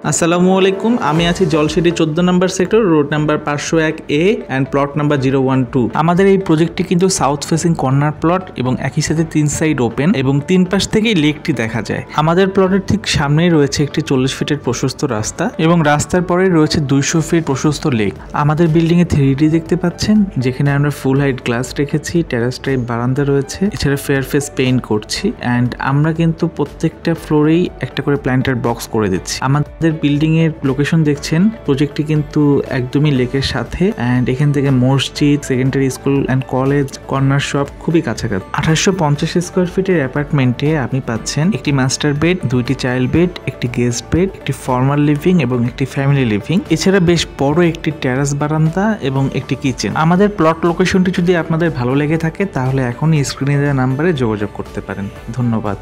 আসসালামু আলাইকুম, আমি আছি জলসিটি 14 number sector, road number 501A and plot number 012। আমাদের এই প্রজেক্টটি কিন্তু সাউথ ফেসিং কর্নার প্লট এবং একই সাথে 3 সাইড ওপেন এবং 3 পাশ থেকেই লেকটি দেখা যায়। আমাদের প্লটের ঠিক সামনেই রয়েছে একটি 40 ফিটের প্রশস্ত রাস্তা এবং রাস্তার পরে রয়েছে 200 ফিট প্রশস্ত লেক। আমাদের বিল্ডিং এ 3D দেখতে পাচ্ছেন, যেখানে আমরা ফুল হাইট গ্লাস রেখেছি, টেরাস টাইপ বারান্দা রয়েছে, এছাড়া ফেয়ার ফেস পেইন্ট করছি অ্যান্ড আমরা কিন্তু প্রত্যেকটা ফ্লোরেই একটা করে প্ল্যান্টার বক্স করে দিচ্ছি। আমাদের বিল্ডিং এর লোকেশন দেখছেন, প্রজেক্টটি কিন্তু একদমই লেকের সাথে অ্যান্ড এখান থেকে মসজিদ, secondary school and college, corner shop খুবই কাছাকাছি। 1850 স্কোয়ার ফিটের অ্যাপার্টমেন্টে আপনি পাচ্ছেন একটি মাস্টার বেড, 2টি চাইল্ড বেড, একটি গেস্ট বেড, একটি ফর্মাল লিভিং এবং একটি ফ্যামিলি লিভিং, এছাড়া বেশ বড় একটি টেরাস বারান্দা এবং একটি কিচেন। আমাদের প্লট লোকেশনটি যদি আপনাদের ভালো লেগে থাকে তাহলে এখনই স্ক্রিনে দেওয়া নাম্বারে যোগাযোগ করতে পারেন। ধন্যবাদ।